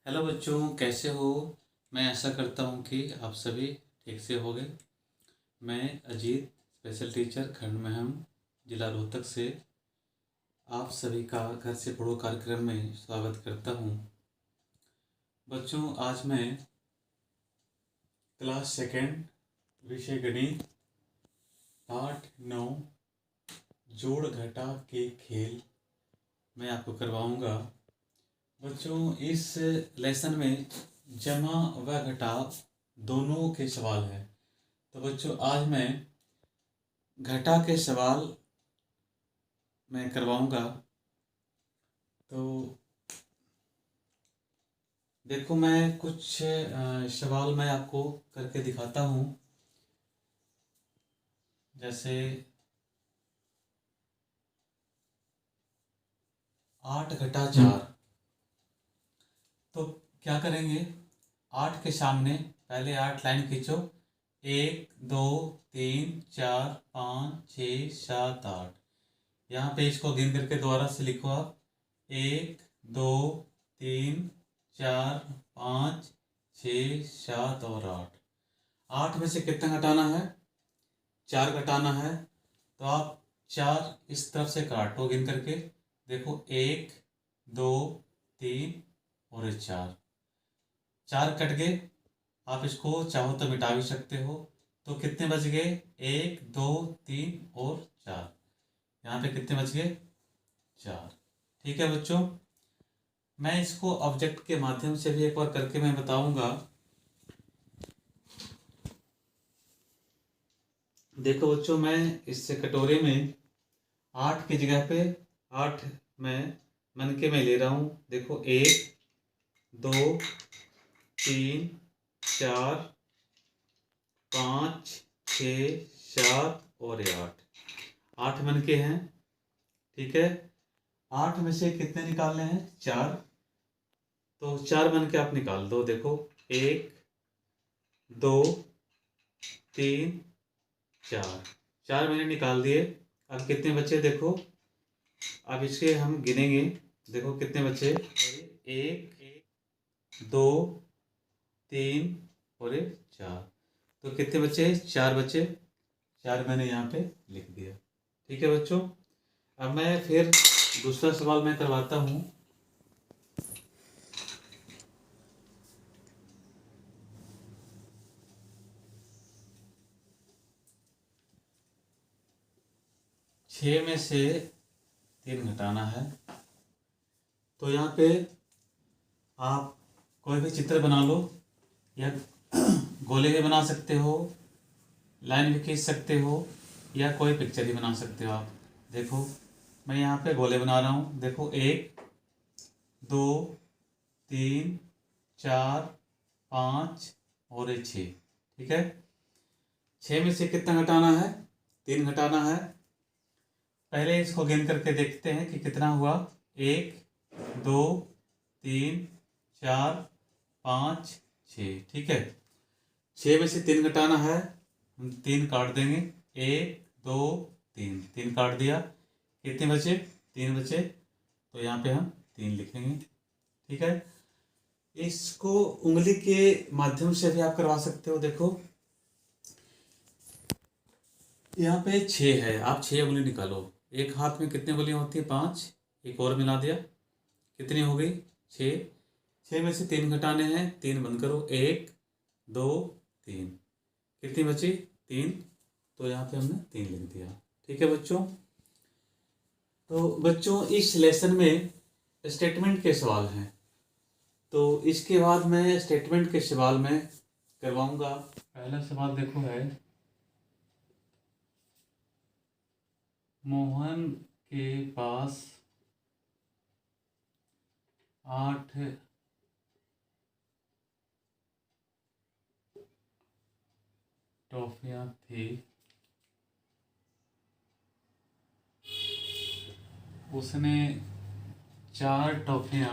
Hello बच्चों, कैसे हो। मैं आशा करता हूँ कि आप सभी ठीक से होंगे। मैं अजीत, स्पेशल टीचर खंड महम, जिला रोहतक से आप सभी का घर से पढ़ो कार्यक्रम में स्वागत करता हूँ। बच्चों, आज मैं क्लास सेकेंड विषय गणित पाठ 9 जोड़ घटा के खेल मैं आपको करवाऊँगा। बच्चों, इस लेसन में जमा व घटाव दोनों के सवाल हैं। तो बच्चों, आज मैं घटा के सवाल मैं करवाऊंगा। तो देखो, मैं कुछ सवाल मैं आपको करके दिखाता हूँ। जैसे 8 घटा 4। तो क्या करेंगे, 8 के सामने पहले 8 लाइन खींचो। 1 2 3 4 5 6 7 8। यहाँ पे इसको गिन करके दोबारा से लिखो आप। 1 2 3 4 5 6 7 और 8। 8 में से कितना घटाना है? 4 घटाना है। तो आप 4 इस तरफ से काटो गिन करके। देखो 1 2 3 और 4। 4 कट गए। आप इसको चाहो तो मिटा भी सकते हो। तो कितने बच गए? 1 2 3 और 4। यहाँ पे कितने बच गए? 4। ठीक है बच्चों, मैं इसको ऑब्जेक्ट के माध्यम से भी एक बार करके मैं बताऊंगा। देखो बच्चों, मैं इस कटोरे में 8 की जगह पे 8 मन के मैं ले रहा हूँ। देखो 1 2 3 4 5 6 7 और 8। 8 मन के हैं। ठीक है, 8 में से कितने निकालने हैं? 4। तो 4 मन के आप निकाल दो। देखो 1 2 3 4। 4 मैंने निकाल दिए। अब कितने बचे देखो। अब इसके हम गिनेंगे। देखो कितने बचे। 1 2 3 और 4। तो कितने बचे? 4 बचे। 4 मैंने यहाँ पे लिख दिया। ठीक है बच्चों, अब मैं फिर दूसरा सवाल मैं करवाता हूँ। छः में से 3 घटाना है। तो यहाँ पे आप कोई भी चित्र बना लो, या गोले भी बना सकते हो, लाइन भी खींच सकते हो, या कोई पिक्चर ही बना सकते हो आप। देखो मैं यहाँ पे गोले बना रहा हूँ। देखो 1 2 3 4 5 और 6। ठीक है, 6 में से कितना घटाना है? 3 घटाना है। पहले इसको गिन करके देखते हैं कि कितना हुआ। 1 2 3 4 5 6। ठीक है, 6 में से 3 घटाना है। हम 3 काट देंगे। 1 2 3, 3 काट दिया। कितने बचे? 3 बचे। तो यहाँ पे हम 3 लिखेंगे। ठीक है, इसको उंगली के माध्यम से भी आप करवा सकते हो। देखो यहाँ पे 6 है, आप 6 उंगली निकालो। एक हाथ में कितनी उंगलियां होती है? 5। एक और मिला दिया, कितनी हो गई? 6। 6 में से 3 घटाने हैं। 3 बंद करो। 1 2 3। कितनी बची? 3। तो यहाँ पे हमने 3 लिख दिया। ठीक है बच्चों, तो बच्चों इस लेसन में स्टेटमेंट के सवाल हैं। तो इसके बाद मैं स्टेटमेंट के सवाल में करवाऊंगा। पहला सवाल देखो है, मोहन के पास 8 टॉफियां थी। उसने 4 टॉफियां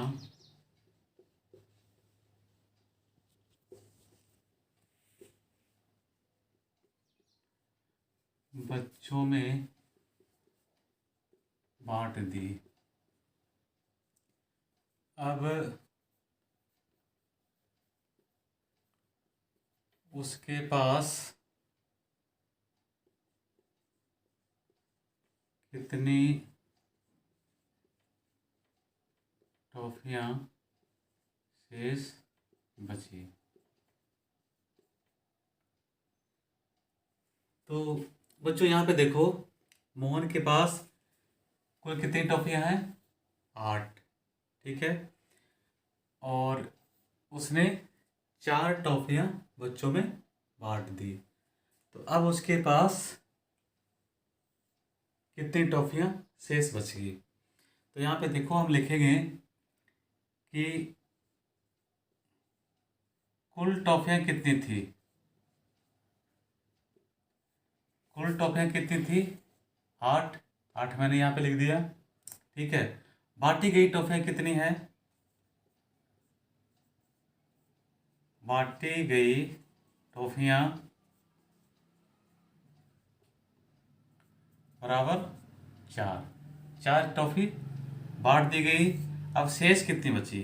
बच्चों में बांट दी। अब उसके पास कितनी टॉफियाँ शेष बची। तो बच्चों यहाँ पे देखो, मोहन के पास कुल कितनी टॉफियाँ हैं? 8, ठीक है। और उसने 4 टॉफियाँ बच्चों में बांट दी। तो अब उसके पास कितनी टॉफियाँ शेष बच गई? तो यहाँ पे देखो हम लिखेंगे कि कुल टॉफियाँ कितनी थी। कुल टॉफियाँ कितनी थी? 8। 8 मैंने यहाँ पे लिख दिया, ठीक है। बांटी गई टॉफियाँ कितनी हैं? बांटी गई टॉफियाँ बराबर 4। 4 टॉफी बांट दी गई। अब शेष कितनी बची,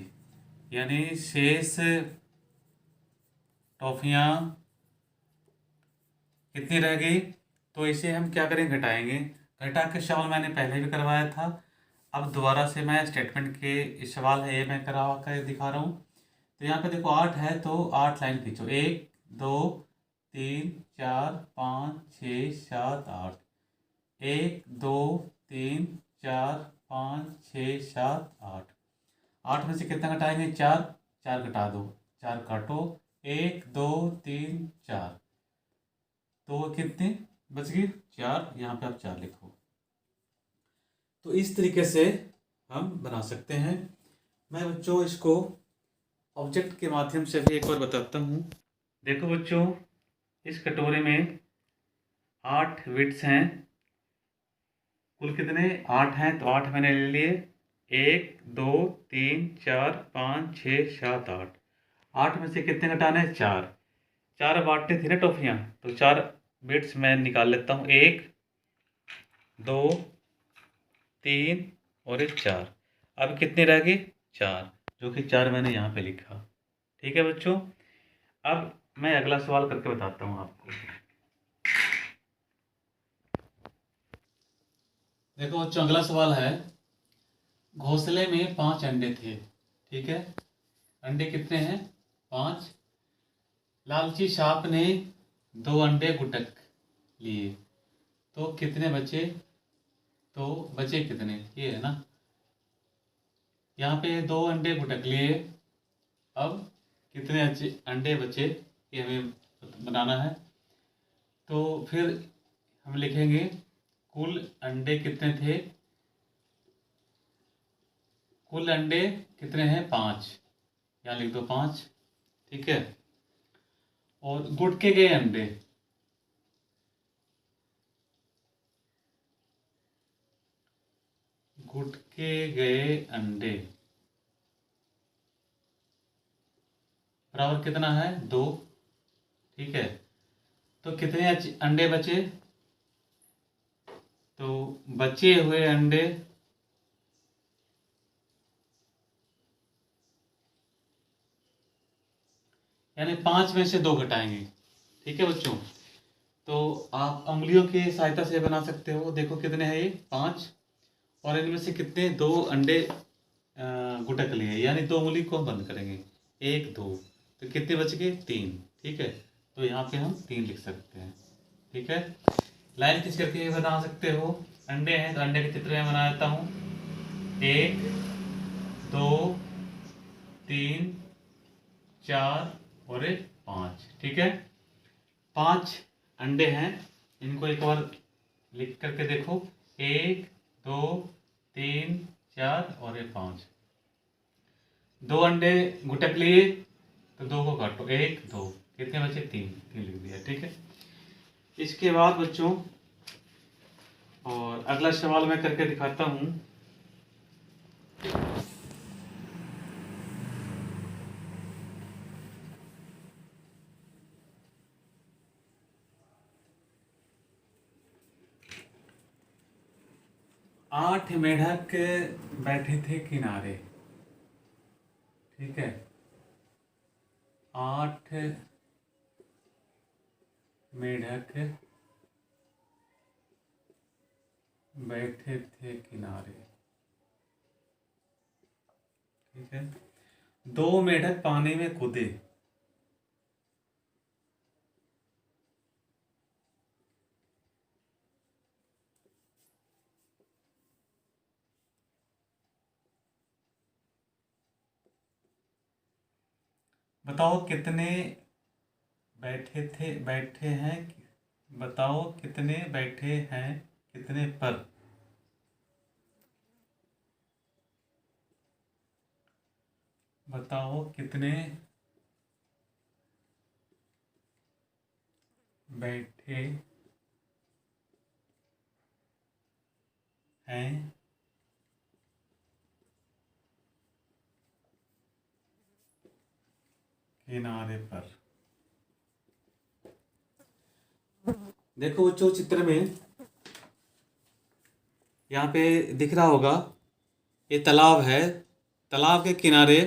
यानी शेष टॉफियाँ कितनी रह गई? तो इसे हम क्या करेंगे? घटाएंगे। घटा के सवाल मैंने पहले भी करवाया था। अब दोबारा से मैं स्टेटमेंट के सवाल है ये मैं करवा कर दिखा रहा हूँ। तो यहाँ पे देखो 8 है, तो 8 लाइन खींचो। 1 2 3 4 5 6 7 8। 1 2 3 4 5 6 7 8। 8 में से कितना घटाएंगे? 4। 4 घटा दो, 4 काटो। 1 2 3 4, तो कितनी बच गई? 4। यहाँ पे आप 4 लिखो। तो इस तरीके से हम बना सकते हैं। मैं बच्चों इसको ऑब्जेक्ट के माध्यम से भी एक बार बताता हूँ। देखो बच्चों, इस कटोरे में 8 बिट्स हैं। कुल कितने? 8 हैं, तो 8 मैंने ले लिए। 1 2 3 4 5 6 7 8। 8 में से कितने घटाने हैं? 4। 4 बांटने थी ना टॉफियाँ, तो 4 बिट्स मैं निकाल लेता हूँ। 1 2 3 और एक 4। अब कितने रह गए? 4, जो कि 4 मैंने यहाँ पे लिखा। ठीक है बच्चों। अब मैं अगला सवाल करके बताता हूँ आपको। देखो बच्चों, अगला सवाल है, घोंसले में 5 अंडे थे, ठीक है। अंडे कितने हैं? 5। लालची सांप ने 2 अंडे गुटक लिए, तो कितने बचे? तो बचे कितने, ये है ना। यहाँ पे 2 अंडे गुटक लिए, अब कितने अंडे बचे ये हमें बनाना है। तो फिर हम लिखेंगे कुल अंडे कितने थे। कुल अंडे कितने हैं? 5। यहाँ लिख दो 5, ठीक है। और गुटके गए अंडे, गुटके गए अंडे बराबर कितना है? 2, ठीक है। तो कितने अंडे बचे? तो बचे हुए अंडे यानी 5 में से 2 घटाएंगे, ठीक है बच्चों। तो आप उंगलियों की सहायता से बना सकते हो। देखो कितने हैं ये? 5। और इनमें से कितने? 2 अंडे गुटक लिए, यानी 2 उंगली को हम बंद करेंगे। 1 2, तो कितने बच गए? 3, ठीक है। तो यहाँ पे हम 3 लिख सकते हैं, ठीक है। लाइन खींच करके ये बना सकते हो। अंडे हैं तो अंडे के चित्र में बना देता हूँ। 1 2 3 4 और एक 5, ठीक है। 5 अंडे हैं, इनको एक बार लिख करके देखो। 1 2 3 4 और ये 5। 2 अंडे गुटक लिए, तो 2 को काटो। 1 2, कितने बचे? 3। 3 लिख दिया, ठीक है। इसके बाद बच्चों, और अगला सवाल मैं करके दिखाता हूँ। आठ मेढक बैठे थे किनारे, ठीक है। 8 मेढक बैठे थे किनारे। ठीक है। 2 मेढक पानी में कूदे। बताओ कितने बैठे हैं। बताओ कितने बैठे हैं कितने पर। बताओ कितने बैठे हैं किनारे पर। देखो बच्चों, चित्र में यहाँ पे दिख रहा होगा, ये तालाब है। तालाब के किनारे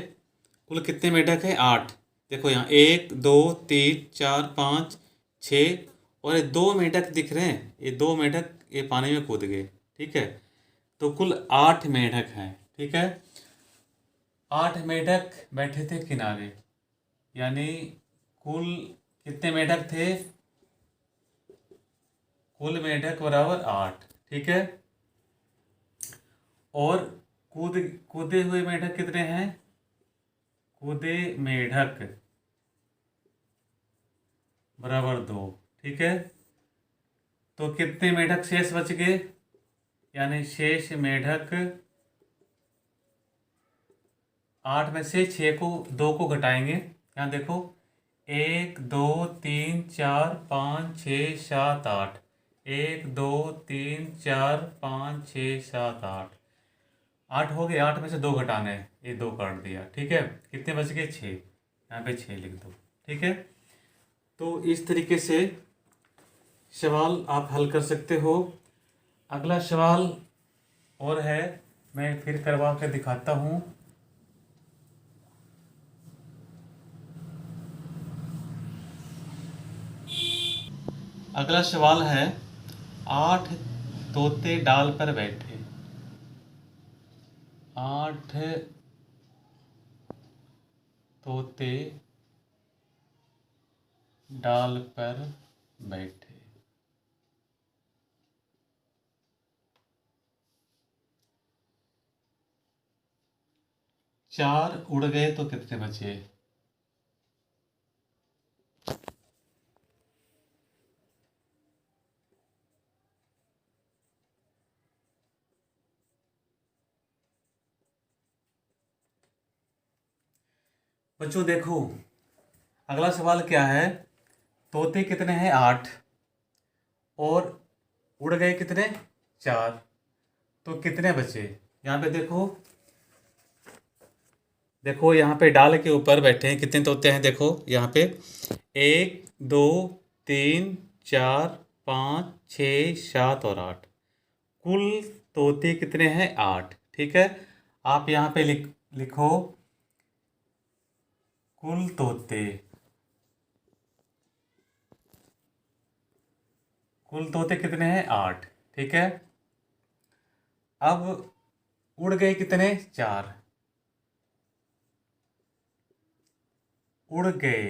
कुल कितने मेढक हैं? 8। देखो यहाँ 1 2 3 4 5 6, और ये 2 मेढक दिख रहे हैं। ये 2 मेढक ये पानी में कूद गए। ठीक है, तो कुल 8 मेढक हैं। ठीक है, 8 मेढक बैठे थे किनारे, यानी कुल कितने मेढक थे? कुल मेढक बराबर 8। ठीक है, और कूदे हुए मेढक कितने हैं? कूदे मेढक बराबर 2। ठीक है, तो कितने मेढक शेष बच गए? यानी शेष मेढक 8 में से 6 को 2 को घटाएंगे। यहाँ देखो 1 2 3 4 5 6 7 8। 1 2 3 4 5 6 7 8। 8 हो गए, 8 में से 2 घटाना है, ये 2 काट दिया। ठीक है, कितने बच गए? 6। यहाँ पे 6 लिख दो। ठीक है, तो इस तरीके से सवाल आप हल कर सकते हो। अगला सवाल और है, मैं फिर करवा कर दिखाता हूँ। अगला सवाल है, 8 तोते डाल पर बैठे। 8 तोते डाल पर बैठे। 4 उड़ गए तो कितने बचे? बच्चों देखो, अगला सवाल क्या है? तोते कितने हैं? 8। और उड़ गए कितने? 4। तो कितने बचे? यहाँ पे देखो, देखो यहाँ पे डाल के ऊपर बैठे हैं कितने तोते हैं? देखो यहाँ पे 1 2 3 4 5 6 7 और 8। कुल तोते कितने हैं? 8। ठीक है, आप यहाँ पे लिखो कुल तोते। कुल तोते कितने हैं? 8। ठीक है, अब उड़ गए कितने? 4। उड़ गए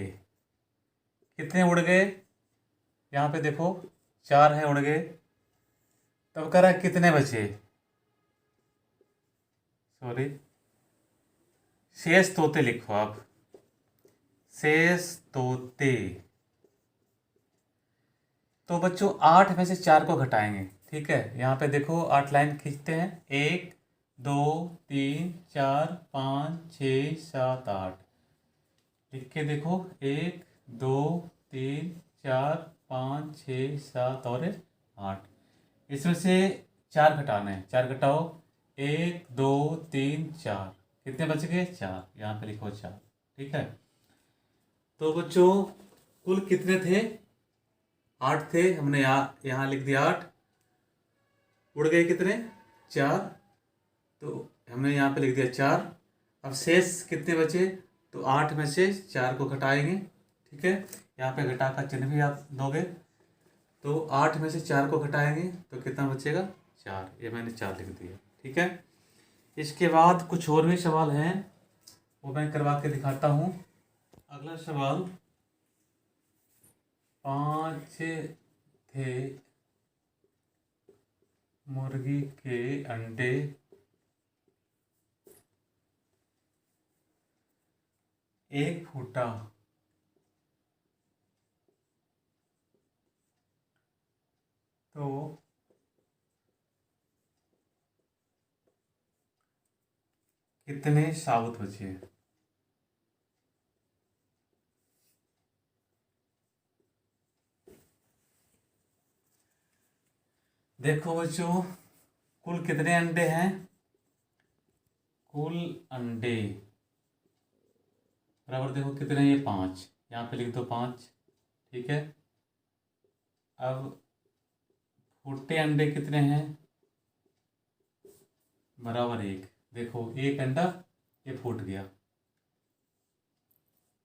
कितने? उड़ गए यहाँ पे देखो 4 है, उड़ गए। तब कह रहा है कितने बचे? सॉरी, शेष तोते लिखो आप। शेष तोते। तो बच्चों 8 में से 4 को घटाएंगे। ठीक है, यहाँ पे देखो 8 लाइन खींचते हैं। 1 2 3 4 5 6 7 8। लिख के देखो 1 2 3 4 5 6 7 और 8। इसमें से 4 घटाना है। 4 घटाओ, 1 2 3 4। कितने बच गए? 4। यहाँ पे लिखो 4। ठीक है, तो बच्चों कुल कितने थे? 8 थे। हमने यहाँ लिख दिया 8। उड़ गए कितने? 4। तो हमने यहाँ पे लिख दिया 4। अब शेष कितने बचे? तो 8 में से 4 को घटाएंगे। ठीक है, यहाँ पे घटा का चिन्ह भी आप दोगे। तो 8 में से 4 को घटाएंगे तो कितना बचेगा? 4। ये मैंने 4 लिख दिया। ठीक है। इसके बाद कुछ और भी सवाल हैं, वो मैं करवा के दिखाता हूँ। अगला सवाल, 5 थे मुर्गी के अंडे, एक फूटा, तो कितने साबुत बचे? देखो बच्चों, कुल कितने अंडे हैं? कुल अंडे बराबर देखो कितने, ये 5, यहाँ पे लिख दो 5। ठीक है। अब फूटे अंडे कितने हैं? बराबर 1। देखो एक अंडा ये फूट गया।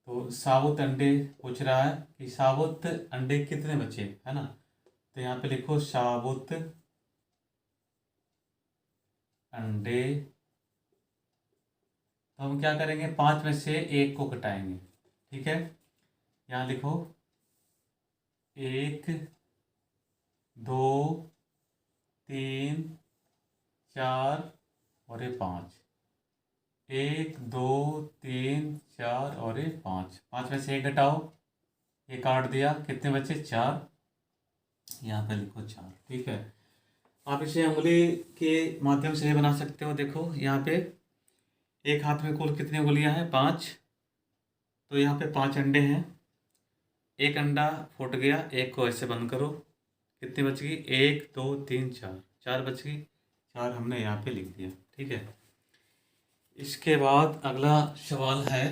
तो साबुत अंडे पूछ रहा है कि साबुत अंडे कितने बचे, है ना। तो यहाँ पे लिखो साबुत अंडे। तो हम क्या करेंगे, 5 में से 1 को घटाएंगे। ठीक है। यहाँ लिखो 1, 2, 3, 4 और ये 5। 1, 2, 3, 4 और ये 5। 5 में से 1 घटाओ, ये काट दिया, कितने बचे? 4। यहाँ पे लिखो 4। ठीक है। आप इसे उंगली के माध्यम से बना सकते हो। देखो यहाँ पे एक हाथ में कुल कितनी उंगलियां हैं? 5। तो यहाँ पे 5 अंडे हैं, एक अंडा फूट गया, एक को ऐसे बंद करो, कितनी बच गई? 1, 2, 3, 4। 4 बच गई, 4 हमने यहाँ पे लिख दिया। ठीक है। इसके बाद अगला सवाल है,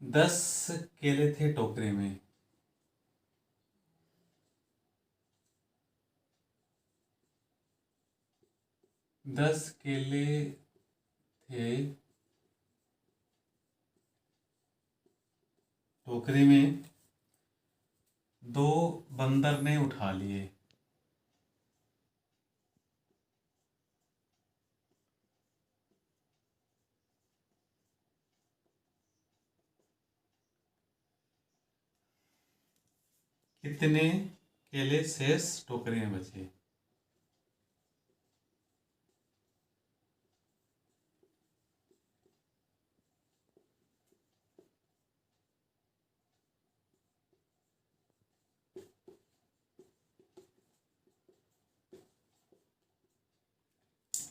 दस केले थे टोकरे में, 10 केले थे टोकरी में, 2 बंदर ने उठा लिए। कितने केले शेष टोकरी में बचे?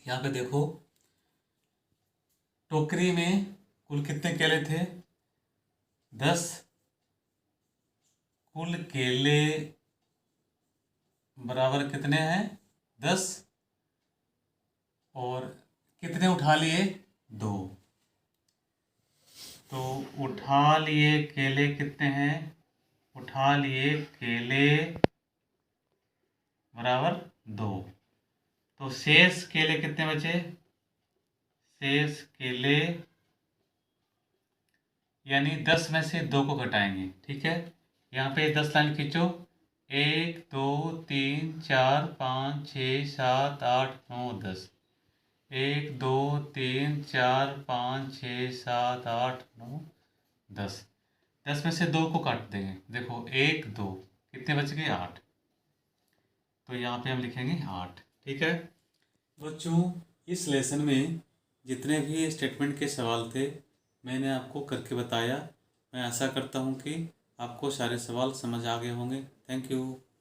यहाँ पे देखो, टोकरी में कुल कितने केले थे? 10। कुल केले बराबर कितने हैं? 10। और कितने उठा लिए? 2। तो उठा लिए केले कितने हैं? उठा लिए केले बराबर 2। तो शेष केले कितने बचे? शेष केले यानी 10 में से 2 को घटाएंगे। ठीक है। यहाँ पे 10 लाइन खींचो, 1, 2, 3, 4, 5, 6, 7, 8, 9, 10। 1, 2, 3, 4, 5, 6, 7, 8, 9, 10। 10 में से 2 को काट देंगे। देखो 1, 2, कितने बच गए? 8। तो यहाँ पे हम लिखेंगे 8। ठीक है बच्चों, इस लेसन में जितने भी स्टेटमेंट के सवाल थे मैंने आपको करके बताया। मैं आशा करता हूँ कि आपको सारे सवाल समझ आ गए होंगे। Thank you.